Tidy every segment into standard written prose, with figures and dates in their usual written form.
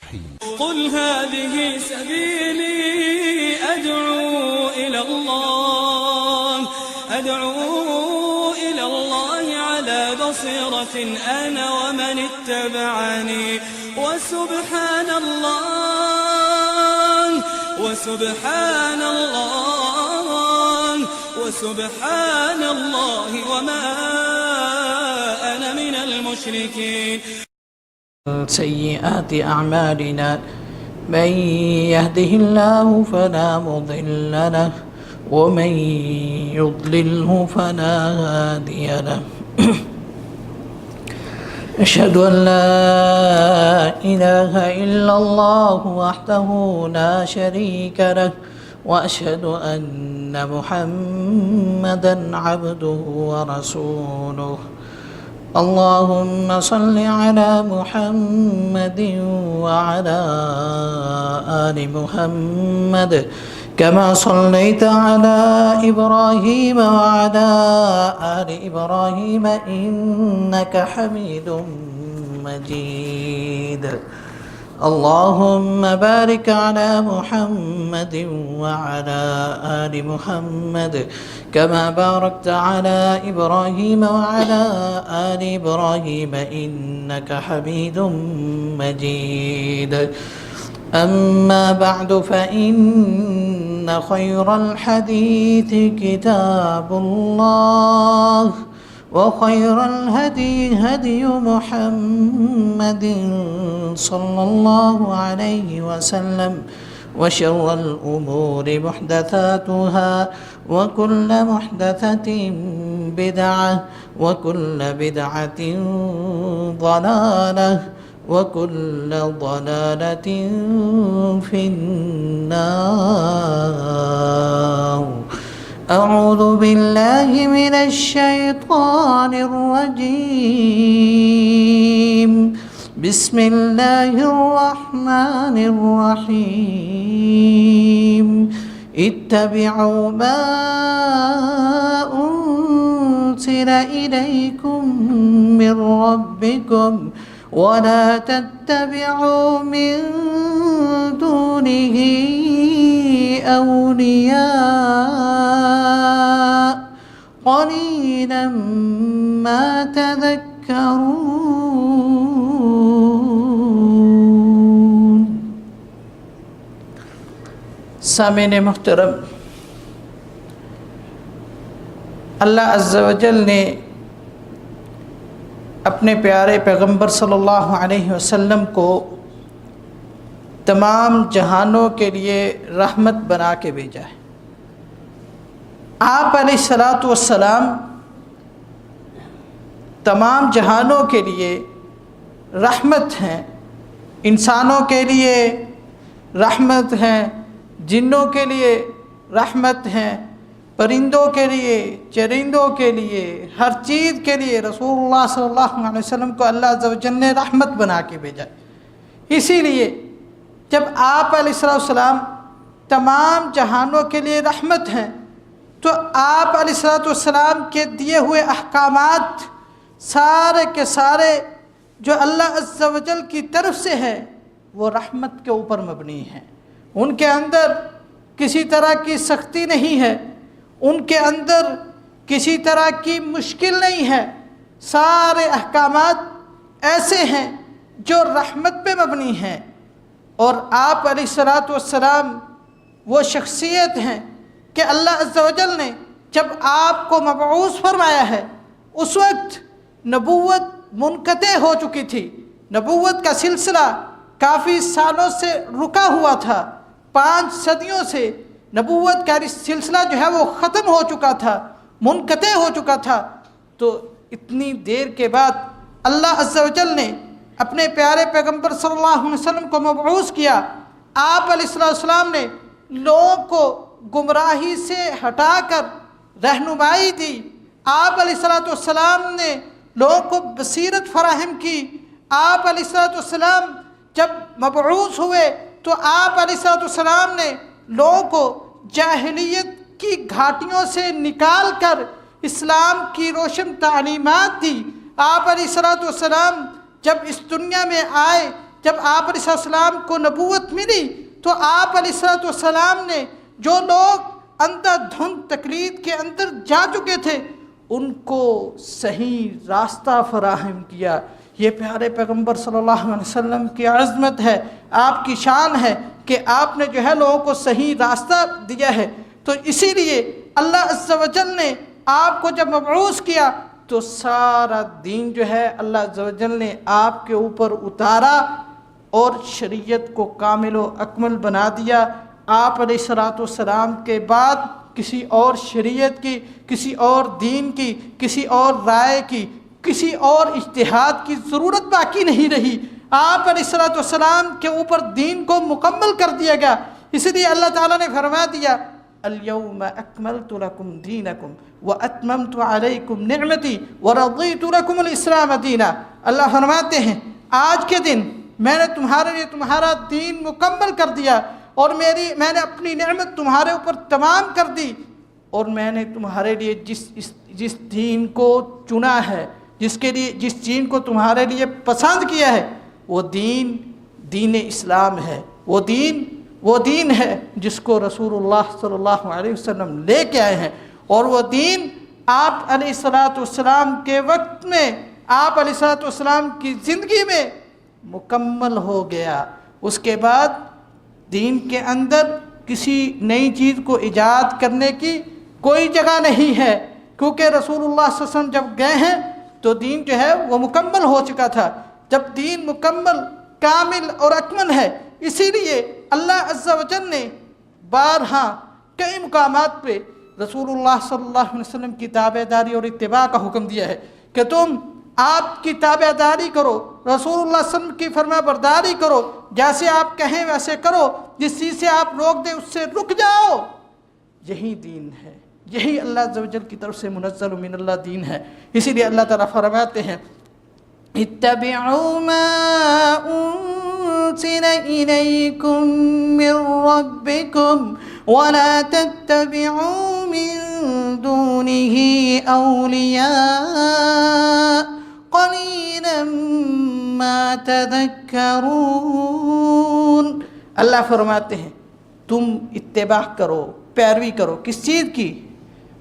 الرحيم. قل هذه سبيلي أدعو إلى الله على بصيرة أنا ومن اتبعني وسبحان الله وما أنا من المشركين. سيئات أعمالنا من يهده الله فلا مضل له ومن يضلله فلا هادي له. أشهد أن لا إله إلا الله وحده لا شريك له وأشهد أن محمدًا عبده ورسوله. اللهم صل على محمد وعلى آل محمد كما صليت على إبراهيم وعلى آل إبراهيم إنك حميد مجيد. اللهم بارك على محمد وعلى آل محمد كما باركت على إبراهيم وعلى آل إبراهيم إنك حميد مجيد. أما بعد فإن خير الحديث كتاب الله وخير الهدي هدي محمد صلى الله عليه وسلم وشر الأمور محدثاتها وكل محدثة بدعة وكل بدعة ضلالة وكل ضلالة في النار. أعوذ بالله من الشيطان الرجيم. بسم الله الرحمن الرحيم. اتبعوا ما أنزل إليكم من ربكم ولا تتبعوا من دونه أولياء قليلا ما تذكرون. سامعین محترم، اللہ عز و جل نے اپنے پیارے پیغمبر صلی اللہ علیہ وسلم کو تمام جہانوں کے لیے رحمت بنا کے بھیجا ہے. آپ علیہ الصلاۃ والسلام تمام جہانوں کے لیے رحمت ہیں. انسانوں کے لیے رحمت ہیں، جنوں کے لیے رحمت ہیں، پرندوں کے لیے، چرندوں کے لیے، ہر چیز کے لیے رسول اللہ صلی اللہ علیہ وسلم کو اللہ عز و جل نے رحمت بنا کے بھیجا. اسی لیے جب آپ علیہ السلام تمام جہانوں کے لیے رحمت ہیں تو آپ علیہ السلام کے دیے ہوئے احکامات سارے کے سارے جو اللہ عز و جل کی طرف سے ہے وہ رحمت کے اوپر مبنی ہیں. ان کے اندر کسی طرح کی سختی نہیں ہے، ان کے اندر کسی طرح کی مشکل نہیں ہے. سارے احکامات ایسے ہیں جو رحمت پہ مبنی ہیں. اور آپ علیہ السلام وہ شخصیت ہیں کہ اللہ عز و جل نے جب آپ کو مبعوث فرمایا ہے اس وقت نبوت منقطع ہو چکی تھی. نبوت کا سلسلہ کافی سالوں سے رکا ہوا تھا. 5 صدیوں سے نبوت کا سلسلہ جو ہے وہ ختم ہو چکا تھا، منقطع ہو چکا تھا. تو اتنی دیر کے بعد اللہ عز و جل نے اپنے پیارے پیغمبر صلی اللہ علیہ وسلم کو مبعوث کیا. آپ علیہ السلام نے لوگوں کو گمراہی سے ہٹا کر رہنمائی دی. آپ علیہ السلام نے لوگوں کو بصیرت فراہم کی. آپ علیہ السلام جب مبعوث ہوئے تو آپ علیہ السلام نے لوگوں کو جاہلیت کی گھاٹیوں سے نکال کر اسلام کی روشن تعلیمات دی. آپ علیہ السلام جب اس دنیا میں آئے جب آپ علیہ السلام کو نبوت ملی تو آپ علیہ السلام نے جو لوگ اندھا دھند تقلید کے اندر جا چکے تھے ان کو صحیح راستہ فراہم کیا۔ یہ پیارے پیغمبر صلی اللہ علیہ وسلم کی عظمت ہے، آپ کی شان ہے کہ آپ نے جو ہے لوگوں کو صحیح راستہ دیا ہے۔ تو اسی لیے اللہ عز و جل نے آپ کو جب مبعوث کیا تو سارا دین جو ہے اللہ عز و جل نے آپ کے اوپر اتارا اور شریعت کو کامل و اکمل بنا دیا۔ آپ علیہ السلام کے بعد کسی اور شریعت کی، کسی اور دین کی، کسی اور رائے کی، کسی اور اجتہاد کی ضرورت باقی نہیں رہی۔ آپ علیہ السلام کے اوپر دین کو مکمل کر دیا گیا۔ اس لیے اللہ تعالیٰ نے فرما دیا اليوم اکملت لکم دینکم واتممت علیکم نعمتی ورضیت لکم الاسلام دینا۔ اللہ فرماتے ہیں آج کے دن میں نے تمہارے لیے تمہارا دین مکمل کر دیا اور میں نے اپنی نعمت تمہارے اوپر تمام کر دی، اور میں نے تمہارے لیے جس دین کو چنا ہے، جس دین کو تمہارے لیے پسند کیا ہے وہ دین اسلام ہے۔ وہ دین ہے جس کو رسول اللہ صلی اللہ علیہ وسلم لے کے آئے ہیں، اور وہ دین آپ علیہ السلام کے وقت میں، آپ علیہ السلام کی زندگی میں مکمل ہو گیا۔ اس کے بعد دین کے اندر کسی نئی چیز کو ایجاد کرنے کی کوئی جگہ نہیں ہے، کیونکہ رسول اللہ صلی اللہ علیہ وسلم جب گئے ہیں تو دین جو ہے وہ مکمل ہو چکا تھا۔ جب دین مکمل، کامل اور اکمل ہے، اسی لیے اللہ عز و جل نے بارہا کئی مقامات پہ رسول اللہ صلی اللہ علیہ وسلم کی تابع داری اور اتباع کا حکم دیا ہے کہ تم آپ کی تابع داری کرو، رسول اللہ صلی اللہ علیہ وسلم کی فرما برداری کرو، جیسے آپ کہیں ویسے کرو، جس چیز سے آپ روک دیں اس سے رک جاؤ۔ یہی دین ہے، یہی اللہ عز و جل کی طرف سے منزل من اللہ دین ہے۔ اسی لیے اللہ تعالیٰ فرماتے ہیں اتبعوا ما انزل الیکم من ربکم ولا تتبعوا من دونه اولیاء قلیلا ما تذکرون۔ اللہ فرماتے ہیں تم اتباع کرو، پیروی کرو، کس چیز کی؟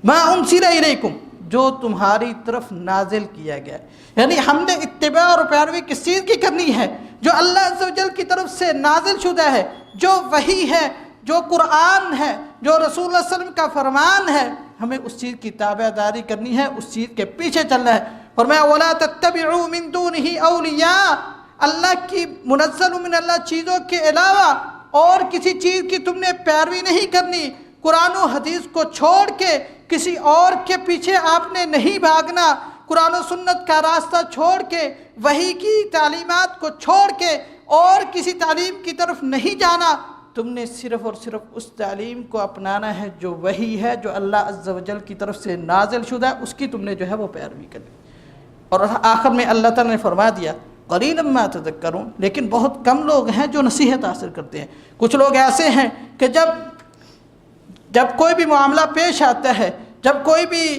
ما انزل الیکم، جو تمہاری طرف نازل کیا گیا ہے۔ یعنی ہم نے اتباع اور پیروی کس چیز کی کرنی ہے؟ جو اللہ عز و جل کی طرف سے نازل شدہ ہے، جو وحی ہے، جو قرآن ہے، جو رسول اللہ صلی اللہ علیہ وسلم کا فرمان ہے، ہمیں اس چیز کی تابع داری کرنی ہے، اس چیز کے پیچھے چلنا ہے۔ فرمایا وَلَا تَتَّبِعُوا مِن دُونِهِ أَوْلِيَاءَ، اللہ کی منزل من اللہ چیزوں کے علاوہ اور کسی چیز کی تم نے پیروی نہیں کرنی۔ قرآن و حدیث کو چھوڑ کے کسی اور کے پیچھے آپ نے نہیں بھاگنا، قرآن و سنت کا راستہ چھوڑ کے، وحی کی تعلیمات کو چھوڑ کے اور کسی تعلیم کی طرف نہیں جانا۔ تم نے صرف اور صرف اس تعلیم کو اپنانا ہے جو وحی ہے، جو اللہ عز و جل کی طرف سے نازل شدہ ہے، اس کی تم نے جو ہے وہ پیروی کرنی۔ اور آخر میں اللہ تعالیٰ نے فرما دیا قلیلا ما تذکرون، لیکن بہت کم لوگ ہیں جو نصیحت حاصل کرتے ہیں۔ کچھ لوگ ایسے ہیں کہ جب کوئی بھی معاملہ پیش آتا ہے، جب کوئی بھی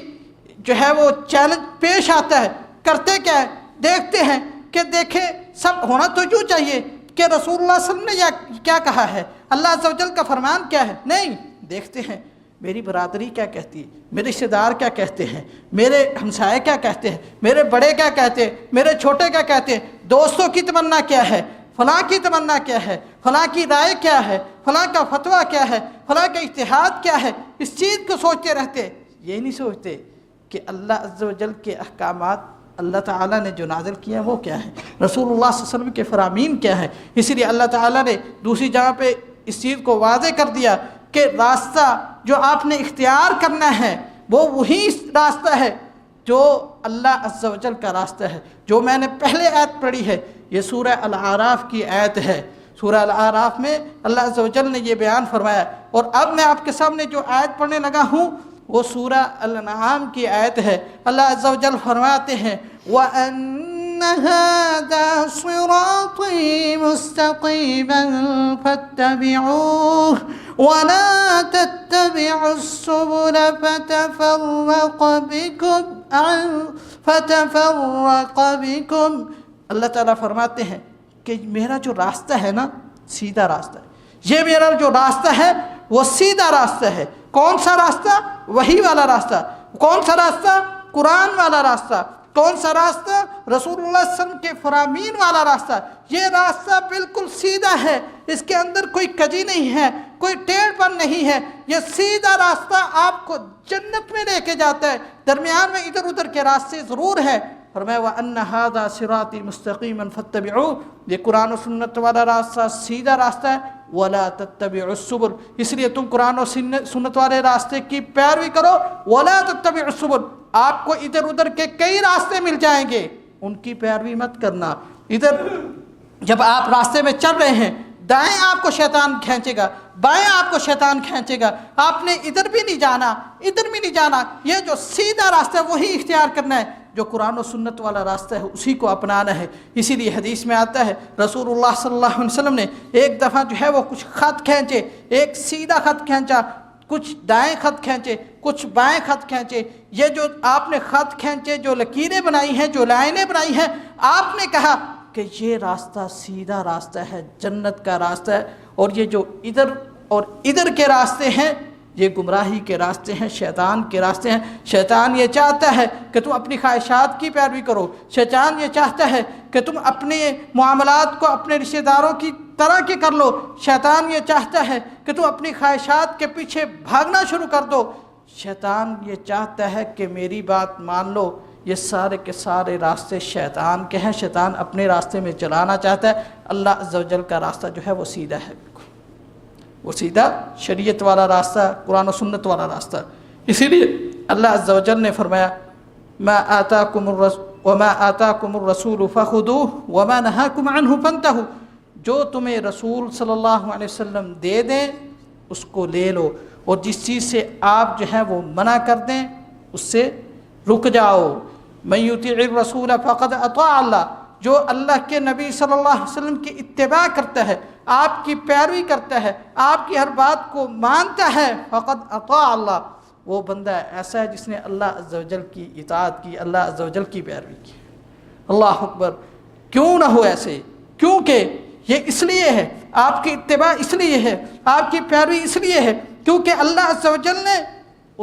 جو ہے وہ چیلنج پیش آتا ہے، کرتے کیا ہے؟ دیکھتے ہیں کہ دیکھیں سب ہونا تو یوں چاہیے کہ رسول اللہ صلی اللہ علیہ وسلم نے کیا کہا ہے، اللہ عز و جل کا فرمان کیا ہے، نہیں، دیکھتے ہیں میری برادری کیا کہتی ہے، میرے رشتہ دار کیا کہتے ہیں، میرے ہمسائے کیا کہتے ہیں، میرے بڑے کیا کہتے ہیں، میرے چھوٹے کیا کہتے ہیں، دوستوں کی تمنا کیا ہے، فلاں کی تمنا کیا ہے، فلاں کی رائے کیا ہے، فلاں کا فتویٰ کیا ہے، فلاں کا اجتہاد کیا ہے، اس چیز کو سوچتے رہتے۔ یہ نہیں سوچتے کہ اللہ عز و جل کے احکامات اللہ تعالیٰ نے جو نازل کیا وہ کیا ہے، رسول اللہ صلی اللہ علیہ وسلم کے فرامین کیا ہے۔ اسی لیے اللہ تعالیٰ نے دوسری جگہ پہ اس چیز کو واضح کر دیا کہ راستہ جو آپ نے اختیار کرنا ہے وہ وہی راستہ ہے جو اللہ عز و جل کا راستہ ہے، جو میں نے پہلے آیت پڑھی ہے، یہ سورہ الاعراف کی آیت ہے۔ سورہ الاعراف میں اللہ عز و جل نے یہ بیان فرمایا، اور اب میں آپ کے سامنے جو آیت پڑھنے لگا ہوں وہ سورہ الانعام کی آیت ہے۔ اللہ عز و جل فرماتے ہیں وَأَنَّ هَذَا صِرَاطِي مُسْتَقِيمًا فَاتَّبِعُوهُ وَلَا تَتَّبِعُوا السُّبُلَ فَتَفَرَّقَ بِكُمْ۔ اللہ تعالیٰ فرماتے ہیں کہ میرا جو راستہ ہے نا سیدھا راستہ ہے، یہ میرا جو راستہ ہے وہ سیدھا راستہ ہے۔ کون سا راستہ؟ وحی والا راستہ۔ کون سا راستہ؟ قرآن والا راستہ۔ کون سا راستہ؟ رسول اللہ صلی اللہ علیہ وسلم کے فرامین والا راستہ۔ یہ راستہ بالکل سیدھا ہے، اس کے اندر کوئی کجی نہیں ہے، کوئی ٹیڑھ پن نہیں ہے، یہ سیدھا راستہ آپ کو جنت میں لے کے جاتا ہے۔ درمیان میں ادھر ادھر کے راستے ضرور ہیں۔ فرمایا وَأَنَّ هَذَا صِرَاطِي مُسْتَقِيمًا فَاتَّبِعُوهُ، یہ قرآن و سنت والا راستہ سیدھا راستہ ہے۔ وَلَا تَتَّبِعُوا السُّبُلَ، اس لیے تم قرآن و سنت والے راستے کی پیروی کرو۔ وَلَا تَتَّبِعُوا السُّبُلَ، آپ کو ادھر ادھر کے کئی راستے مل جائیں گے، ان کی پیروی مت کرنا۔ ادھر جب آپ راستے میں چل رہے ہیں، دائیں آپ کو شیطان کھینچے گا، بائیں آپ کو شیطان کھینچے گا، آپ نے ادھر بھی نہیں جانا ادھر بھی نہیں جانا، یہ جو سیدھا راستہ ہے وہی اختیار کرنا ہے، جو قرآن و سنت والا راستہ ہے اسی کو اپنانا ہے۔ اسی لیے حدیث میں آتا ہے رسول اللہ صلی اللہ علیہ وسلم نے ایک دفعہ جو ہے وہ کچھ خط کھینچے، ایک سیدھا خط کھینچا، کچھ دائیں خط کھینچے، کچھ بائیں خط کھینچے۔ یہ جو آپ نے خط کھینچے، جو لکیریں بنائی ہیں، جو لائنیں بنائی ہیں، آپ نے کہا کہ یہ راستہ سیدھا راستہ ہے، جنت کا راستہ ہے، اور یہ جو ادھر اور ادھر کے راستے ہیں یہ گمراہی کے راستے ہیں، شیطان کے راستے ہیں۔ شیطان یہ چاہتا ہے کہ تم اپنی خواہشات کی پیروی کرو، شیطان یہ چاہتا ہے کہ تم اپنے معاملات کو اپنے رشتہ داروں کی طرح کے کر لو، شیطان یہ چاہتا ہے کہ تم اپنی خواہشات کے پیچھے بھاگنا شروع کر دو، شیطان یہ چاہتا ہے کہ میری بات مان لو۔ یہ سارے کے سارے راستے شیطان کے ہیں، شیطان اپنے راستے میں چلانا چاہتا ہے۔ اللہ عز و جل کا راستہ جو ہے وہ سیدھا ہے، وہ سیدھا شریعت والا راستہ، قرآن و سنت والا راستہ۔ اسی لیے اللہ عز و جل نے فرمایا وَمَا آتَاكُمُ الرَّسُولُ فَخُذُوهُ وَمَا نَهَاكُمْ عَنْهُ فَانْتَهُوا، جو تمہیں رسول صلی اللہ علیہ وسلم دے دیں اس کو لے لو، اور جس چیز سے آپ جو ہے وہ منع کر دیں اس سے رک جاؤ۔ مَن يُطِعِ الرَّسُولَ فَقَدْ أَطَاعَ اللَّهَ، جو اللہ کے نبی صلی اللہ علیہ وسلم کی اتباع کرتا ہے، آپ کی پیروی کرتا ہے، آپ کی ہر بات کو مانتا ہے، فقد اطاع اللہ، وہ بندہ ایسا ہے جس نے اللہ عز و جل کی اطاعت کی، اللہ عز و جل کی پیروی کی۔ اللہ اکبر! کیوں نہ ہو ایسے؟ کیونکہ یہ اس لیے ہے، آپ کی اتباع اس لیے ہے، آپ کی پیروی اس لیے ہے کیونکہ اللہ عز و جل نے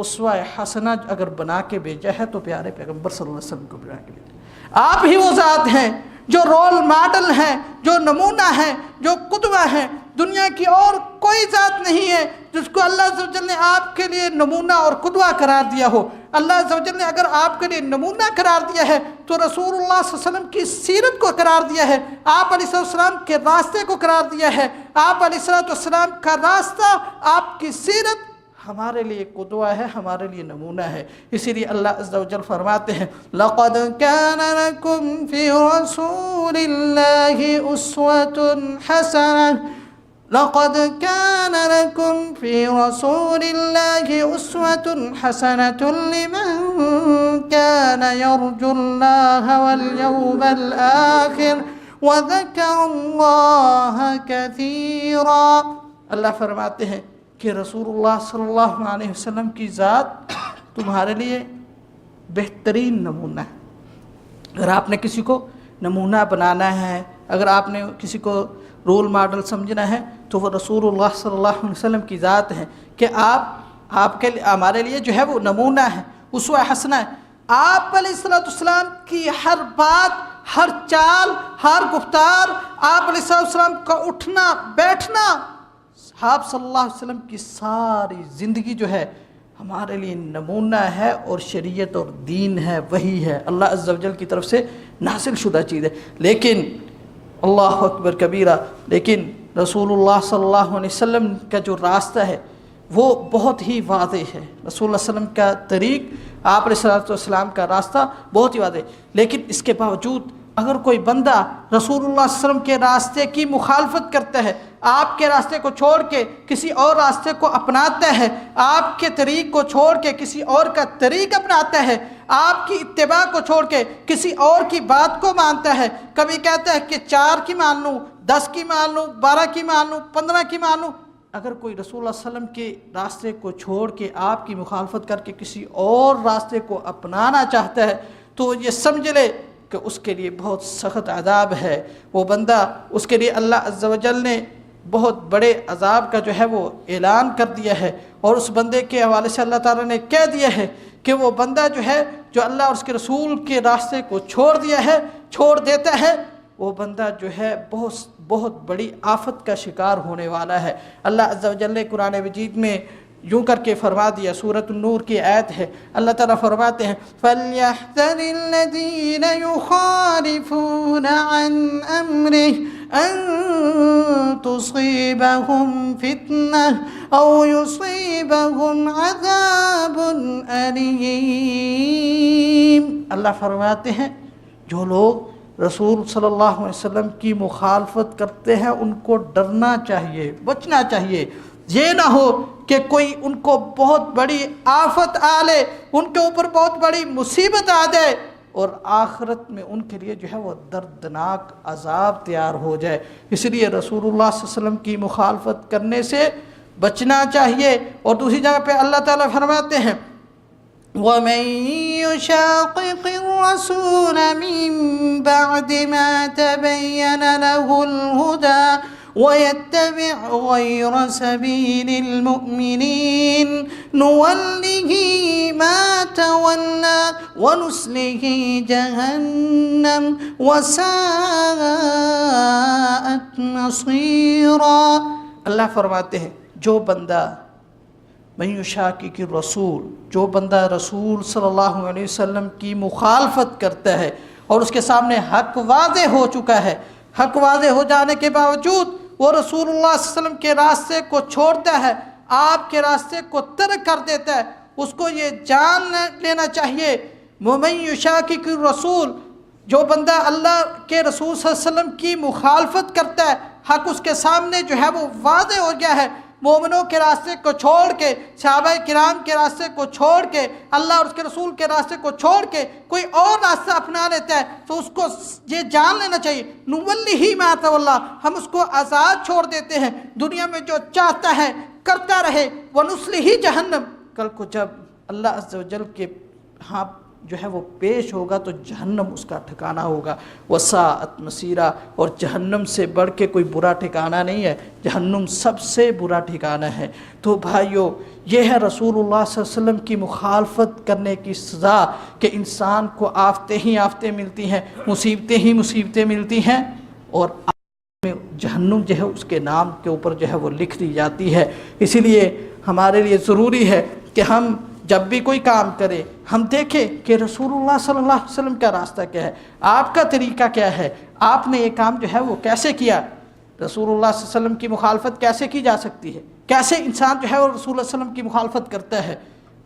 اسوہ حسنہ اگر بنا کے بھیجا ہے تو پیارے پیغمبر صلی اللہ علیہ وسلم کو بنا کے بھیجا۔ آپ ہی وہ ذات ہیں جو رول ماڈل ہیں، جو نمونہ ہیں، جو قدوہ ہیں۔ دنیا کی اور کوئی ذات نہیں ہے جس کو اللہ عز و جل نے آپ کے لیے نمونہ اور قدوہ قرار دیا ہو۔ اللہ عز و جل نے اگر آپ کے لیے نمونہ قرار دیا ہے تو رسول اللہ صلی اللہ علیہ وسلم کی سیرت کو قرار دیا ہے، آپ علیہ السلام کے راستے کو قرار دیا ہے۔ آپ علیہ السلام کا راستہ، آپ کی سیرت ہمارے لیے قدوہ ہے، ہمارے لیے نمونہ ہے۔ اسی لیے اللہ عز و جل فرماتے ہیں لَقَدْ كَانَ لَكُمْ فِي رَسُولِ اللَّهِ أُسْوَةٌ حَسَنَةٌ لَقَدْ كَانَ لَكُمْ فِي رَسُولِ اللَّهِ أُسْوَةٌ حَسَنَةٌ لِمَنْ كَانَ يَرْجُو اللَّهَ وَالْيَوْمَ الْآخِرَ وَذَكَرَ اللَّهَ كَثِيرًا۔ اللہ فرماتے ہیں کہ رسول اللہ صلی اللہ علیہ وسلم کی ذات تمہارے لیے بہترین نمونہ ہے۔ اگر آپ نے کسی کو نمونہ بنانا ہے، اگر آپ نے کسی کو رول ماڈل سمجھنا ہے تو وہ رسول اللہ صلی اللہ علیہ وسلم کی ذات ہے کہ آپ کے لیے، ہمارے لیے جو ہے وہ نمونہ ہے، اسوہ حسنہ ہے۔ آپ علیہ السلام کی ہر بات، ہر چال، ہر گفتار، آپ علیہ السلام کا اٹھنا بیٹھنا، آپ صلی اللہ علیہ وسلم کی ساری زندگی جو ہے ہمارے لیے نمونہ ہے، اور شریعت اور دین ہے، وہی ہے، اللہ عز و جل کی طرف سے نازل شدہ چیز ہے۔ لیکن اللہ اکبر کبیرہ، لیکن رسول اللہ صلی اللہ علیہ وسلم کا جو راستہ ہے وہ بہت ہی واضح ہے۔ رسول اللہ علیہ وسلم کا طریق، آپ علیہ السلام کا راستہ بہت ہی واضح ہے۔ لیکن اس کے باوجود اگر کوئی بندہ رسول اللہ صلی اللہ علیہ وسلم کے راستے کی مخالفت کرتا ہے، آپ کے راستے کو چھوڑ کے کسی اور راستے کو اپناتا ہے، آپ کے طریق کو چھوڑ کے کسی اور کا طریق اپناتا ہے، آپ کی اتباع کو چھوڑ کے کسی اور کی بات کو مانتا ہے، کبھی کہتا ہے کہ 4 کی مان لوں، 10 کی مان لوں، 12 کی مان لوں، 15 کی مان لوں۔ اگر کوئی رسول اللہ صلی اللہ علیہ وسلم کے راستے کو چھوڑ کے آپ کی مخالفت کر کے کسی اور راستے کو اپنانا چاہتا ہے تو یہ سمجھ لے کہ اس کے لیے بہت سخت عذاب ہے۔ وہ بندہ، اس کے لیے اللہ عز و جل نے بہت بڑے عذاب کا جو ہے وہ اعلان کر دیا ہے، اور اس بندے کے حوالے سے اللہ تعالیٰ نے کہہ دیا ہے کہ وہ بندہ جو ہے جو اللہ اور اس کے رسول کے راستے کو چھوڑ دیتا ہے، وہ بندہ جو ہے بہت بڑی آفت کا شکار ہونے والا ہے۔ اللہ عز و جل نے قرآن مجید میں یوں کر کے فرما دیا، سورۃ النور کی آیت ہے، اللہ تعالیٰ فرماتے ہیں فَلْيَحْذَرِ الَّذِينَ يُخَالِفُونَ عَنْ أَمْرِهِ أَن تُصِيبَهُمْ فِتْنَةٌ أَوْ يُصِيبَهُمْ عَذَابٌ أَلِيمٌ۔ اللہ فرماتے ہیں جو لوگ رسول صلی اللہ علیہ وسلم کی مخالفت کرتے ہیں ان کو ڈرنا چاہیے، بچنا چاہیے، یہ نہ ہو کہ کوئی ان کو بہت بڑی آفت آ لے، ان کے اوپر بہت بڑی مصیبت آ جائے، اور آخرت میں ان کے لیے جو ہے وہ دردناک عذاب تیار ہو جائے۔ اس لیے رسول اللہ صلی اللہ علیہ وسلم کی مخالفت کرنے سے بچنا چاہیے۔ اور دوسری جگہ پہ اللہ تعالیٰ فرماتے ہیں وَمَن يُشَاقِقِ الرَّسُولَ مِن بَعْدِ مَا تَبَيَّنَ لَهُ الْهُدَى وَيَتَّبِعْ غَيْرَ سَبِيلِ الْمُؤْمِنِينَ نُوَلِّهِ مَا تَوَلَّى وَنُصْلِهِ جَهَنَّمَ وَسَاءَتْ مَصِيرًا۔ اللہ فرماتے ہیں جو بندہ من یشاقق الرسول، جو بندہ رسول صلی اللہ علیہ وسلم کی مخالفت کرتا ہے اور اس کے سامنے حق واضح ہو چکا ہے، حق واضح ہو جانے کے باوجود وہ رسول اللہ صلی اللہ علیہ وسلم کے راستے کو چھوڑتا ہے، آپ کے راستے کو ترک کر دیتا ہے، اس کو یہ جان لینا چاہیے وَمَن یشاقق الرسول، جو بندہ اللہ کے رسول صلی اللہ علیہ وسلم کی مخالفت کرتا ہے، حق اس کے سامنے جو ہے وہ واضح ہو گیا ہے، مومنوں کے راستے کو چھوڑ کے، صحابہ کرام کے راستے کو چھوڑ کے، اللہ اور اس کے رسول کے راستے کو چھوڑ کے کوئی اور راستہ اپنا لیتا ہے، تو اس کو یہ جان لینا چاہیے نُوَلِّهِ مَا تَوَلَّى، ہم اس کو آزاد چھوڑ دیتے ہیں، دنیا میں جو چاہتا ہے کرتا رہے، وَنُصْلِهِ جہنم، کل کو جب اللہ عز و جل کے ہاں جو ہے وہ پیش ہوگا تو جہنم اس کا ٹھکانہ ہوگا، وَسَاءَتْ مَصِيرًا، اور جہنم سے بڑھ کے کوئی برا ٹھکانہ نہیں ہے، جہنم سب سے برا ٹھکانہ ہے۔ تو بھائیو، یہ ہے رسول اللہ صلی اللہ علیہ وسلم کی مخالفت کرنے کی سزا کہ انسان کو آفتیں ہی آفتیں ملتی ہیں، مصیبتیں ہی مصیبتیں ملتی ہیں، اور جہنم جو ہے اس کے نام کے اوپر جو ہے وہ لکھ دی جاتی ہے۔ اسی لیے ہمارے لیے ضروری ہے کہ ہم جب بھی کوئی کام کرے ہم دیکھیں کہ رسول اللہ صلی اللہ علیہ وسلم کا راستہ کیا ہے، آپ کا طریقہ کیا ہے، آپ نے یہ کام جو ہے وہ کیسے کیا، رسول اللہ صلی اللہ علیہ وسلم کی مخالفت کیسے کی جا سکتی ہے، کیسے انسان جو ہے وہ رسول اللہ صلی اللہ علیہ وسلم کی مخالفت کرتا ہے۔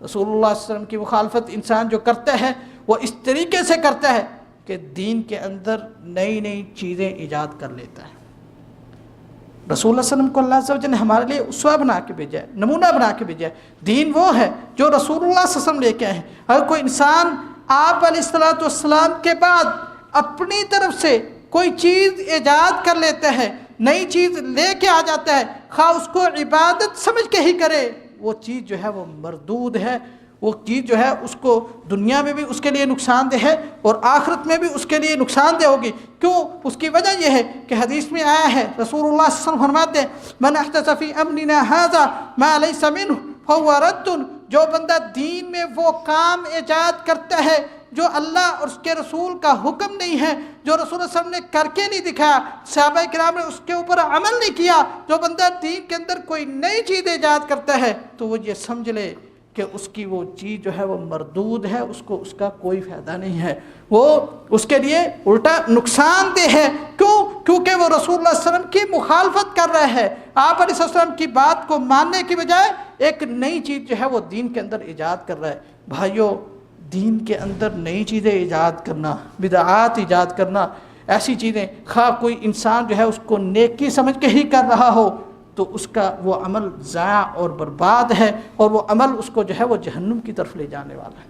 رسول اللہ صلی اللہ علیہ وسلم کی مخالفت انسان جو کرتا ہے وہ اس طریقے سے کرتا ہے کہ دین کے اندر نئی نئی چیزیں ایجاد کر لیتا ہے۔ رسول اللہ صلی اللہ علیہ وسلم کو اللہ عز و جل نے ہمارے لیے اسوہ بنا کے بھیجا ہے، نمونہ بنا کے بھیجا ہے۔ دین وہ ہے جو رسول اللہ صلی اللہ علیہ وسلم لے کے آئے ہیں۔ اگر کوئی انسان آپ علیہ السلام کے بعد اپنی طرف سے کوئی چیز ایجاد کر لیتا ہے، نئی چیز لے کے آ جاتا ہے، خواہ اس کو عبادت سمجھ کے ہی کرے، وہ چیز جو ہے وہ مردود ہے، وہ چیز جو ہے اس کو دنیا میں بھی اس کے لیے نقصان دہ ہے اور آخرت میں بھی اس کے لیے نقصان دہ ہوگی۔ کیوں؟ اس کی وجہ یہ ہے کہ حدیث میں آیا ہے، رسول اللہ صلی اللہ علیہ وسلم فرماتے ہیں من احدث فی امرنا ھذا ما لیس منہ فہو رد، جو بندہ دین میں وہ کام ایجاد کرتا ہے جو اللہ اور اس کے رسول کا حکم نہیں ہے، جو رسول اللہ صلی اللہ علیہ وسلم نے کر کے نہیں دکھایا، صحابہ کرام نے اس کے اوپر عمل نہیں کیا، جو بندہ دین کے اندر کوئی نئی چیز ایجاد کرتا ہے تو وہ یہ سمجھ لے کہ اس کی وہ چیز جو ہے وہ مردود ہے، اس کو اس کا کوئی فائدہ نہیں ہے، وہ اس کے لیے الٹا نقصان دہ ہے۔ کیوں؟ کیونکہ وہ رسول اللہ صلی اللہ علیہ وسلم کی مخالفت کر رہا ہے، آپ علیہ السلام کی بات کو ماننے کی بجائے ایک نئی چیز جو ہے وہ دین کے اندر ایجاد کر رہا ہے۔ بھائیو، دین کے اندر نئی چیزیں ایجاد کرنا، بدعات ایجاد کرنا، ایسی چیزیں خواہ کوئی انسان جو ہے اس کو نیکی سمجھ کے ہی کر رہا ہو تو اس کا وہ عمل ضائع اور برباد ہے، اور وہ عمل اس کو جو ہے وہ جہنم کی طرف لے جانے والا ہے۔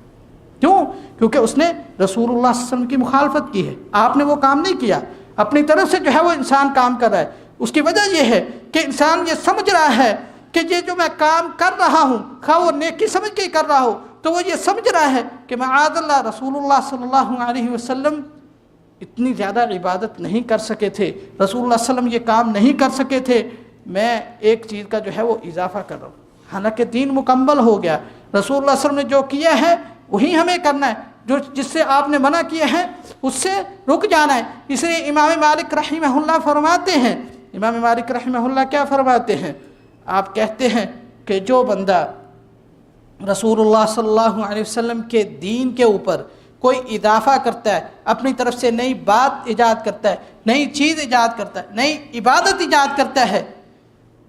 کیوں؟ کیونکہ اس نے رسول اللہ صلی اللہ علیہ وسلم کی مخالفت کی ہے، آپ نے وہ کام نہیں کیا، اپنی طرف سے جو ہے وہ انسان کام کر رہا ہے۔ اس کی وجہ یہ ہے کہ انسان یہ سمجھ رہا ہے کہ یہ جو میں کام کر رہا ہوں خواہ وہ نیکی سمجھ کے ہی کر رہا ہو، تو وہ یہ سمجھ رہا ہے کہ معاذ اللہ رسول اللہ صلی اللہ علیہ وسلم اتنی زیادہ عبادت نہیں کر سکے تھے، رسول اللہ صلی اللہ علیہ وسلم یہ کام نہیں کر سکے تھے، میں ایک چیز کا جو ہے وہ اضافہ کر رہا ہوں۔ حالانکہ دین مکمل ہو گیا، رسول اللہ صلی اللہ علیہ وسلم نے جو کیا ہے وہی ہمیں کرنا ہے، جو جس سے آپ نے منع کیا ہے اس سے رک جانا ہے۔ اس لیے امام مالک رحمہ اللہ فرماتے ہیں، امام مالک رحمہ اللہ کیا فرماتے ہیں؟ آپ کہتے ہیں کہ جو بندہ رسول اللہ صلی اللہ علیہ وسلم کے دین کے اوپر کوئی اضافہ کرتا ہے، اپنی طرف سے نئی بات ایجاد کرتا ہے، نئی چیز ایجاد کرتا ہے، نئی عبادت ایجاد کرتا ہے،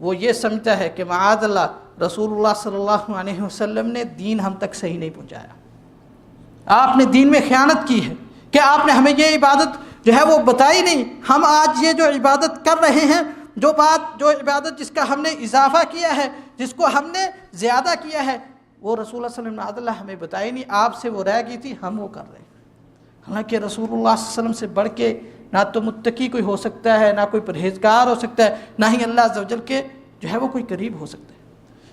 وہ یہ سمجھتا ہے کہ معاذ اللہ رسول اللہ صلی اللہ علیہ وسلم نے دین ہم تک صحیح نہیں پہنچایا، آپ نے دین میں خیانت کی ہے کہ آپ نے ہمیں یہ عبادت جو ہے وہ بتائی نہیں، ہم آج یہ جو عبادت کر رہے ہیں، جو عبادت جس کا ہم نے اضافہ کیا ہے، جس کو ہم نے زیادہ کیا ہے، وہ رسول اللہ صلی اللہ علیہ وسلم نے ہمیں بتائی نہیں، آپ سے وہ رہ گئی تھی، ہم وہ کر رہے ہیں۔ حالانکہ رسول اللہ صلی اللہ علیہ وسلم سے بڑھ کے نہ تو متقی کوئی ہو سکتا ہے، نہ کوئی پرہیزگار ہو سکتا ہے، نہ ہی اللہ عز و جل کے جو ہے وہ کوئی قریب ہو سکتا ہے۔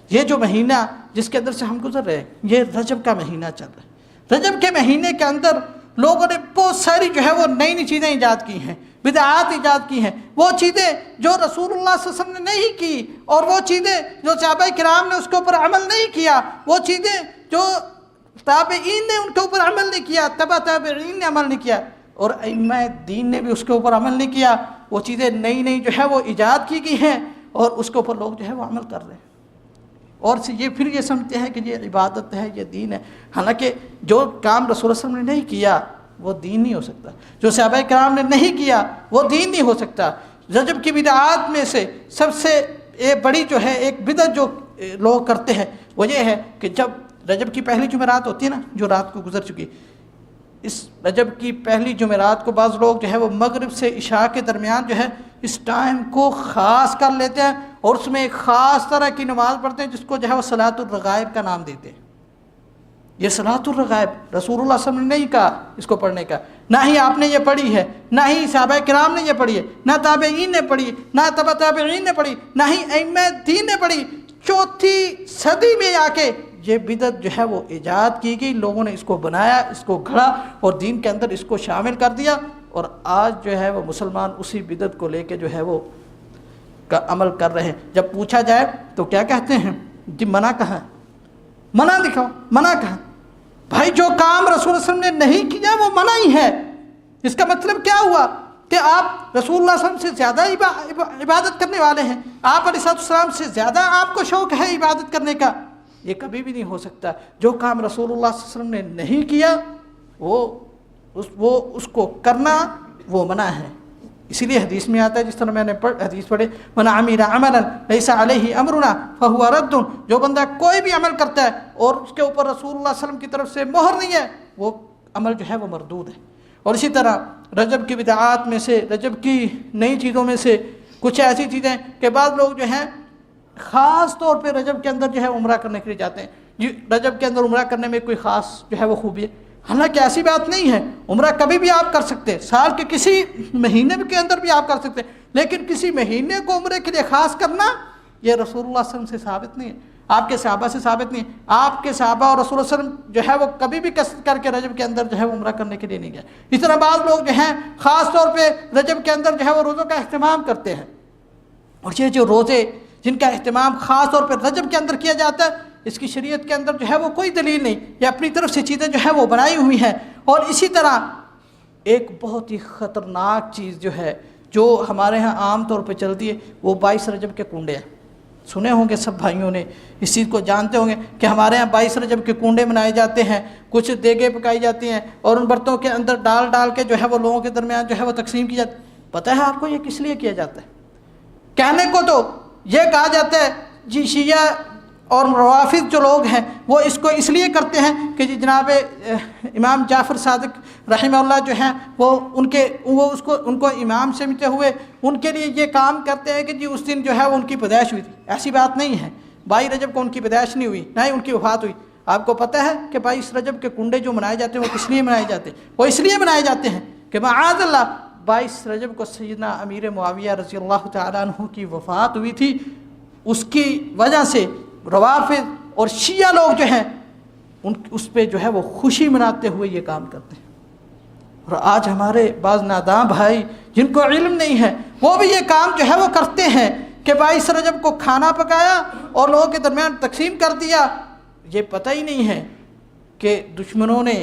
یہ جو مہینہ جس کے اندر سے ہم گزر رہے ہیں، یہ رجب کا مہینہ چل رہا ہے۔ رجب کے مہینے کے اندر لوگوں نے بہت ساری جو ہے وہ نئی نئی چیزیں ایجاد کی ہیں، بدعات ایجاد کی ہیں، وہ چیزیں جو رسول اللہ صلی اللہ علیہ وسلم نے نہیں کی، اور وہ چیزیں جو صحابہ کرام نے اس کے اوپر عمل نہیں کیا، وہ چیزیں جو تابعین نے ان کے اوپر عمل نہیں کیا، تبع تابعین نے عمل نہیں کیا، اور ائمہ دین نے بھی اس کے اوپر عمل نہیں کیا، وہ چیزیں نئی نئی جو ہے وہ ایجاد کی گئی ہیں، اور اس کے اوپر لوگ جو ہے وہ عمل کر رہے ہیں، اور یہ پھر یہ سمجھتے ہیں کہ یہ عبادت ہے، یہ دین ہے۔ حالانکہ جو کام رسول اللہ صلی اللہ علیہ وسلم نے نہیں کیا وہ دین نہیں ہو سکتا، جو صحابہ کرام نے نہیں کیا وہ دین نہیں ہو سکتا۔ رجب کی بدعات میں سے سب سے بڑی جو ہے ایک بدعت جو لوگ کرتے ہیں وہ یہ ہے کہ جب رجب کی پہلی جمعرات ہوتی ہے نا، جو رات کو گزر چکی، اس رجب کی پہلی جمعرات کو بعض لوگ جو ہے وہ مغرب سے عشاء کے درمیان جو ہے اس ٹائم کو خاص کر لیتے ہیں، اور اس میں ایک خاص طرح کی نماز پڑھتے ہیں جس کو جو ہے وہ صلاۃ الرغائب کا نام دیتے ہیں۔ یہ صلاۃ الرغائب رسول اللہ صلی اللہ علیہ وسلم نے نہیں کہا اس کو پڑھنے کا، نہ ہی آپ نے یہ پڑھی ہے، نہ ہی صحابہ کرام نے یہ پڑھی ہے، نہ تابعین نے پڑھی، نہ تبع تابعین نے پڑھی، نہ ہی ائمہ دین نے پڑھی۔ چوتھی صدی میں آ کے یہ بدعت جو ہے وہ ایجاد کی گئی، لوگوں نے اس کو بنایا، اس کو گھڑا، اور دین کے اندر اس کو شامل کر دیا، اور آج جو ہے وہ مسلمان اسی بدعت کو لے کے جو ہے وہ کا عمل کر رہے ہیں۔ جب پوچھا جائے تو کیا کہتے ہیں؟ جی منع کہاں ہے؟ منع دکھاؤ، منع کہاں؟ بھائی جو کام رسول اللہ صلی اللہ علیہ وسلم نے نہیں کیا وہ منع ہی ہے۔ اس کا مطلب کیا ہوا کہ آپ رسول اللہ صلی اللہ علیہ وسلم سے زیادہ عبادت کرنے والے ہیں، آپ علیہ السلام سے زیادہ آپ کو شوق ہے عبادت کرنے کا؟ یہ کبھی بھی نہیں ہو سکتا۔ جو کام رسول اللہ صلی اللہ علیہ وسلم نے نہیں کیا وہ اس کو کرنا وہ منع ہے۔ اسی لیے حدیث میں آتا ہے، جس طرح میں نے حدیث پڑھے، من عمل عملا لیس علیہ امرنا فہو رد، جو بندہ کوئی بھی عمل کرتا ہے اور اس کے اوپر رسول اللہ صلی اللہ علیہ وسلم کی طرف سے مہر نہیں ہے، وہ عمل جو ہے وہ مردود ہے۔ اور اسی طرح رجب کی بدعات میں سے، رجب کی نئی چیزوں میں سے کچھ ایسی چیزیں کہ بعض لوگ جو ہیں خاص طور پہ رجب کے اندر جو ہے عمرہ کرنے کے لیے جاتے ہیں، رجب کے اندر عمرہ کرنے میں کوئی خاص جو ہے وہ خوبی ہے، حالانکہ ایسی بات نہیں ہے۔ عمرہ کبھی بھی آپ کر سکتے ہیں، سال کے کسی مہینے کے اندر بھی آپ کر سکتے ہیں، لیکن کسی مہینے کو عمرے کے لیے خاص کرنا یہ رسول اللہ صلی اللہ علیہ وسلم سے ثابت نہیں ہے، آپ کے صحابہ سے ثابت نہیں ہے۔ آپ کے صحابہ اور رسول اللہ صلی اللہ علیہ وسلم جو ہے وہ کبھی بھی قصد کر کے رجب کے اندر جو ہے وہ عمرہ کرنے کے لیے نہیں گئے۔ اس طرح بعض لوگ جو ہیں خاص طور پہ رجب کے اندر جو ہے وہ روزوں کا اہتمام کرتے ہیں، اور یہ جو روزے جن کا اہتمام خاص طور پہ رجب کے اندر کیا جاتا ہے، اس کی شریعت کے اندر جو ہے وہ کوئی دلیل نہیں، یہ اپنی طرف سے چیزیں جو ہے وہ بنائی ہوئی ہیں۔ اور اسی طرح ایک بہت ہی خطرناک چیز جو ہے جو ہمارے ہاں عام طور پہ چلتی ہے، وہ 22 رجب کے کنڈے ہیں۔ سنے ہوں گے سب بھائیوں نے، اس چیز کو جانتے ہوں گے کہ ہمارے ہاں 22 رجب کے کنڈے منائے جاتے ہیں، کچھ دیگیں پکائی جاتی ہیں، اور ان برتنوں کے اندر ڈال کے جو ہے وہ لوگوں کے درمیان جو ہے وہ تقسیم کی جاتی ہے۔ پتہ ہے آپ کو یہ کس لیے کیا جاتا ہے؟ کہنے کو تو یہ کہا جاتا ہے جی شیعہ اور روافض جو لوگ ہیں وہ اس کو اس لیے کرتے ہیں کہ جی جناب امام جعفر صادق رحمہ اللہ جو ہیں وہ ان کو امام سمجھتے ہوئے ان کے لیے یہ کام کرتے ہیں کہ جی اس دن جو ہے وہ ان کی پیدائش ہوئی تھی۔ ایسی بات نہیں ہے، 22 رجب کو ان کی پیدائش نہیں ہوئی، نہ ہی ان کی وفات ہوئی۔ آپ کو پتہ ہے کہ 22 رجب کے کنڈے جو منائے جاتے ہیں وہ کس لیے منائے جاتے ہیں؟ وہ اس لیے منائے جاتے ہیں کہ معاذ اللہ 22 رجب کو سیدنا امیر معاویہ رضی اللہ تعالیٰ عنہ کی وفات ہوئی تھی، اس کی وجہ سے روافض اور شیعہ لوگ جو ہیں اس پہ جو ہے وہ خوشی مناتے ہوئے یہ کام کرتے ہیں۔ اور آج ہمارے بعض ناداں بھائی جن کو علم نہیں ہے وہ بھی یہ کام جو ہے وہ کرتے ہیں کہ 22 رجب کو کھانا پکایا اور لوگوں کے درمیان تقسیم کر دیا. یہ پتہ ہی نہیں ہے کہ دشمنوں نے،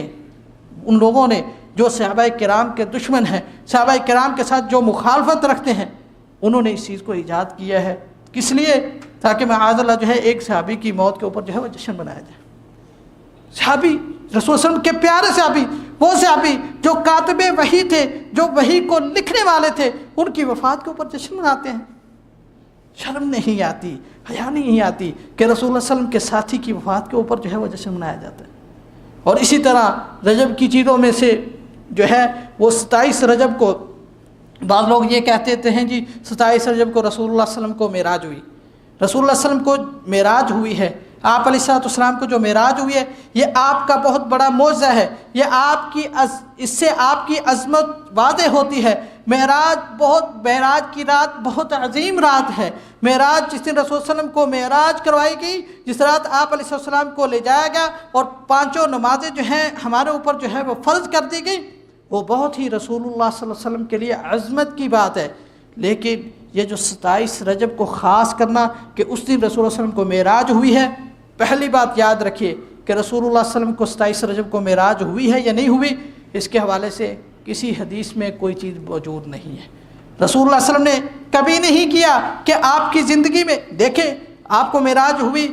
ان لوگوں نے جو صحابہ کرام کے دشمن ہیں، صحابہ کرام کے ساتھ جو مخالفت رکھتے ہیں، انہوں نے اس چیز کو ایجاد کیا ہے. کس لیے؟ تاکہ معاذ اللہ جو ہے ایک صحابی کی موت کے اوپر جو ہے وہ جشن منایا جائے. صحابی رسول صلی اللہ علیہ وسلم کے پیارے صحابی، وہ صحابی جو کاتب وحی تھے، جو وحی کو لکھنے والے تھے، ان کی وفات کے اوپر جشن مناتے ہیں. شرم نہیں آتی، حیا نہیں آتی کہ رسول اللہ صلی اللہ علیہ وسلم کے ساتھی کی وفات کے اوپر جو ہے وہ جشن منایا جاتا ہے. اور اسی طرح رجب کی چیزوں میں سے جو ہے وہ 27 رجب کو بعض لوگ یہ کہتے ہیں جی 27 رجب کو رسول اللہ صلی اللہ علیہ وسلم کو معراج ہوئی. رسول اللہ صلی اللہ علیہ وسلم کو معراج ہوئی ہے، آپ علیہ السلام کو جو معراج ہوئی ہے یہ آپ کا بہت بڑا معجزہ ہے. یہ اس سے آپ کی عظمت واضح ہوتی ہے. معراج کی رات بہت عظیم رات ہے. معراج جس دن رسول صلی اللہ علیہ وسلم کو معراج کروائی گئی، جس رات آپ علیہ السلام کو لے جایا گیا اور 5 نمازیں جو ہیں ہمارے اوپر جو ہے وہ فرض کر دی گئی، وہ بہت ہی رسول اللہ صلی اللہ علیہ وسلم کے لیے عظمت کی بات ہے. لیکن یہ جو 27 رجب کو خاص کرنا کہ اس دن رسول اللہ صلی اللہ علیہ وسلم کو معراج ہوئی ہے، پہلی بات یاد رکھیے کہ رسول اللہ صلی اللہ علیہ وسلم کو 27 رجب کو معراج ہوئی ہے یا نہیں ہوئی، اس کے حوالے سے کسی حدیث میں کوئی چیز موجود نہیں ہے. رسول اللہ صلی اللہ علیہ وسلم نے کبھی نہیں کیا کہ آپ کی زندگی میں دیکھیں آپ کو معراج ہوئی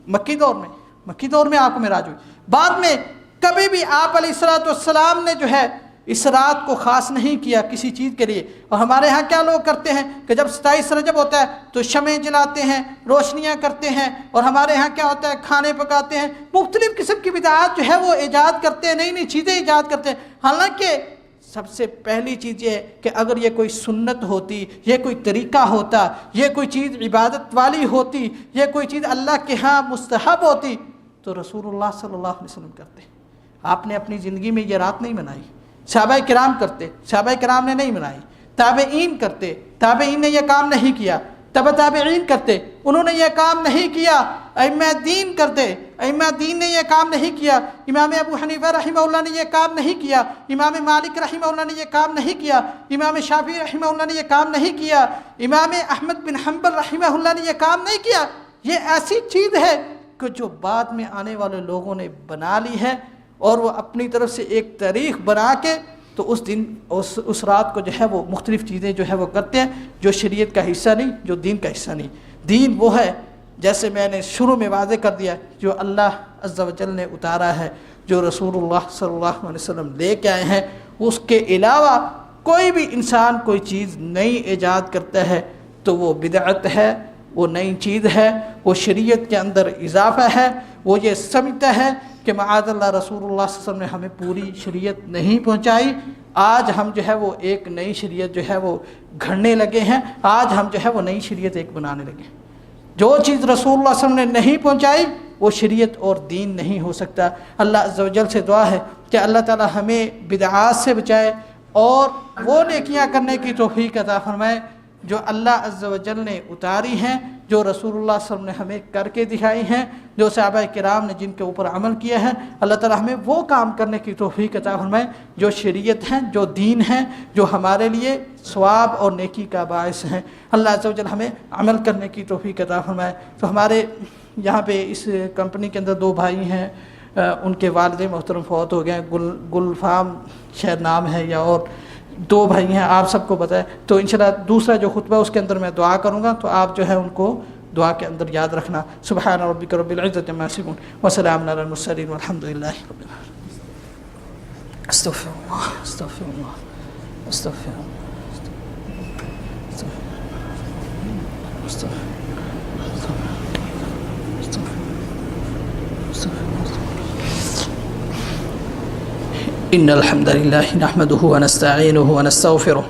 مکی دور میں آپ کو معراج ہوئی، بعد میں کبھی بھی آپ علیہ السلام نے جو ہے اس رات کو خاص نہیں کیا کسی چیز کے لیے. اور ہمارے ہاں کیا لوگ کرتے ہیں کہ جب 27 رجب ہوتا ہے تو شمع جلاتے ہیں، روشنیاں کرتے ہیں، اور ہمارے ہاں کیا ہوتا ہے کھانے پکاتے ہیں، مختلف قسم کی بدعات جو ہے وہ ایجاد کرتے ہیں، نئی نئی چیزیں ایجاد کرتے ہیں. حالانکہ سب سے پہلی چیز یہ ہے کہ اگر یہ کوئی سنت ہوتی، یہ کوئی طریقہ ہوتا، یہ کوئی چیز عبادت والی ہوتی، یہ کوئی چیز اللہ کے ہاں مستحب ہوتی تو رسول اللہ صلی اللہ علیہ وسلم کرتے. آپ نے اپنی زندگی میں یہ رات نہیں منائی، صحابہ کرام کرتے، صحابہ کرام نے نہیں منائی، تابعین کرتے، تابعین نے یہ کام نہیں کیا، تابعین کرتے، انہوں نے یہ کام نہیں کیا، ائمہ دین کرتے، ائمہ دین نے یہ کام نہیں کیا، امام ابو حنیفہ رحمہ اللہ نے یہ کام نہیں کیا، امام مالک رحمہ اللہ نے یہ کام نہیں کیا، امام شافعی رحمہ اللہ نے یہ کام نہیں کیا، امام احمد بن حنبل رحمہ اللہ نے یہ کام نہیں کیا. یہ ایسی چیز ہے کہ جو بعد میں آنے والے لوگوں نے بنا لی ہے، اور وہ اپنی طرف سے ایک تاریخ بنا کے تو اس دن اس رات کو جو ہے وہ مختلف چیزیں جو ہے وہ کرتے ہیں جو شریعت کا حصہ نہیں، جو دین کا حصہ نہیں. دین وہ ہے جیسے میں نے شروع میں واضح کر دیا جو اللہ عز و جل نے اتارا ہے، جو رسول اللہ صلی اللہ علیہ وسلم لے کے آئے ہیں. اس کے علاوہ کوئی بھی انسان کوئی چیز نئی ایجاد کرتا ہے تو وہ بدعت ہے، وہ نئی چیز ہے، وہ شریعت کے اندر اضافہ ہے. وہ یہ سمجھتا ہے کہ معاذ اللہ رسول اللہ صلی اللہ علیہ وسلم نے ہمیں پوری شریعت نہیں پہنچائی، آج ہم جو ہے وہ ایک نئی شریعت جو ہے وہ گھڑنے لگے ہیں، آج ہم جو ہے وہ نئی شریعت ایک بنانے لگے. جو چیز رسول اللہ صلی اللہ علیہ وسلم نے نہیں پہنچائی وہ شریعت اور دین نہیں ہو سکتا. اللہ عز و جل سے دعا ہے کہ اللہ تعالی ہمیں بدعات سے بچائے اور وہ نیکیاں کرنے کی توفیق عطا فرمائے جو اللہ عز و جل نے اتاری ہیں، جو رسول اللہ صلی اللہ علیہ وسلم نے ہمیں کر کے دکھائی ہیں، جو صحابہ کرام نے جن کے اوپر عمل کیا ہے. اللہ تعالی ہمیں وہ کام کرنے کی توفیق عطا فرمائے جو شریعت ہیں، جو دین ہیں، جو ہمارے لیے ثواب اور نیکی کا باعث ہیں. اللہ عز و جل ہمیں عمل کرنے کی توفیق عطا فرمائے. تو ہمارے یہاں پہ اس کمپنی کے اندر 2 بھائی ہیں، ان کے والد محترم فوت ہو گئے ہیں، گل فام شاید نام ہے، یا اور 2 بھائی ہیں، آپ سب کو پتہ ہے. تو انشاءاللہ دوسرا جو خطبہ اس کے اندر میں دعا کروں گا تو آپ جو ہے ان کو دعا کے اندر یاد رکھنا. سبحان ربک رب العزت عما یصفون وسلام علی المرسلین والحمد للہ رب العالمین. استغفر اللہ استغفر اللہ استغفر اللہ إن الحمد لله نحمده ونستعينه ونستغفره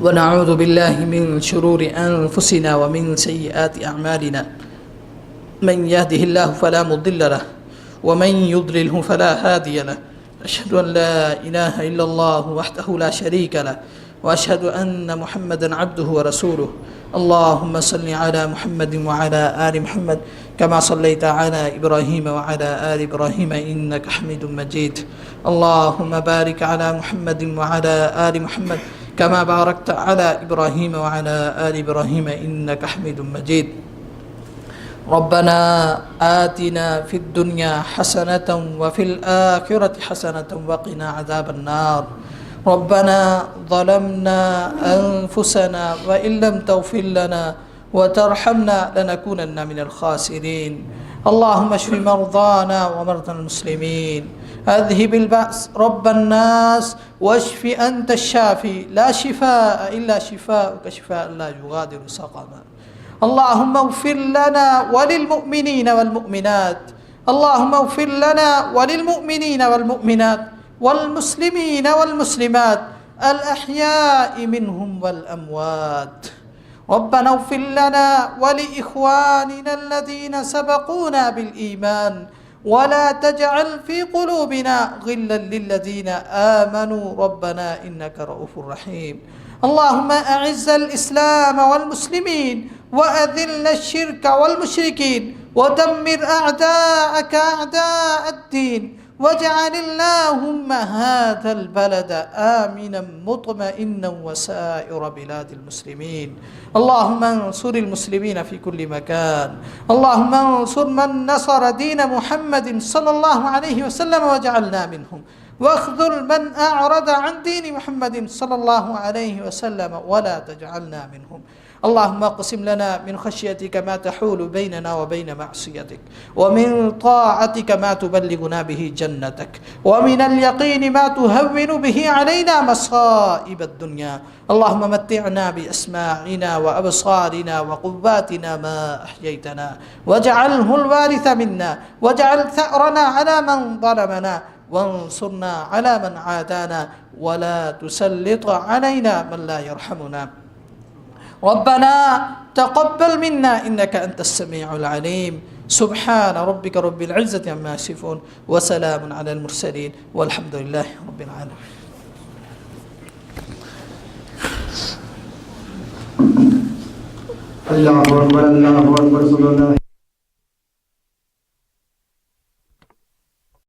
ونعوذ بالله من شرور أنفسنا ومن سيئات أعمالنا. من يهده الله فلا مضل له ومن يضلله فلا هادي له. أشهد أن لا إله إلا الله وحده لا شريك له وأشهد أن محمدا عبده ورسوله. اللهم صل على محمد وعلى آل محمد كما صليت على إبراهيم وعلى آل إبراهيم إنك حميد مجيد اللهم بارك على محمد وعلى آل محمد كما باركت على إبراهيم وعلى آل إبراهيم إنك حميد مجيد ربنا آتنا في الدنيا حسنة وفي الآخرة حسنة وقنا عذاب النار ربنا ظلمنا أنفسنا وإن لم تغفر لنا وترحمنا لنكونن من الخاسرين اللهم اشف مرضانا ومرضى المسلمين أذهب البأس رب الناس واشف أنت الشافي لا شفاء إلا شفاءك شفاء لا يغادر سقما اللهم اغفر لنا وللمؤمنين والمؤمنات اللهم اغفر لنا وللمؤمنين والمؤمنات والمسلمين والمسلمات الأحياء منهم والأموات ربنا اغفر لنا ولإخواننا الذين سبقونا بالإيمان ولا تجعل في قلوبنا غلا للذين آمنوا ربنا إنك رؤوف رحيم اللهم أعز الإسلام والمسلمين وأذل الشرك والمشركين ودمر أعداءك أعداء الدين واجعل اللهم هذا البلد آمنا مطمئنا وسائر بلاد المسلمين اللهم انصر المسلمين في كل مكان اللهم انصر من نصر دين محمد صلى الله عليه وسلم واجعلنا منهم واخذل من أعرض عن دين محمد صلى الله عليه وسلم ولا تجعلنا منهم اللهم اقسم لنا من خشيتك ما تحول بيننا وبين معصيتك ومن طاعتك ما تبلغنا به جنتك ومن اليقين ما تهون به علينا مصائب الدنيا اللهم متعنا بأسماعنا وأبصارنا وقواتنا ما أحييتنا واجعله الوارث منا واجعل ثأرنا على من ظلمنا وانصرنا على من عادانا ولا تسلط علينا من لا يرحمنا ربنا تقبل منا إنك أنت السميع العليم سبحان ربك رب العزة عما يصفون وسلام على المرسلين والحمد لله رب العالمين الله أكبر الله أكبر صلى الله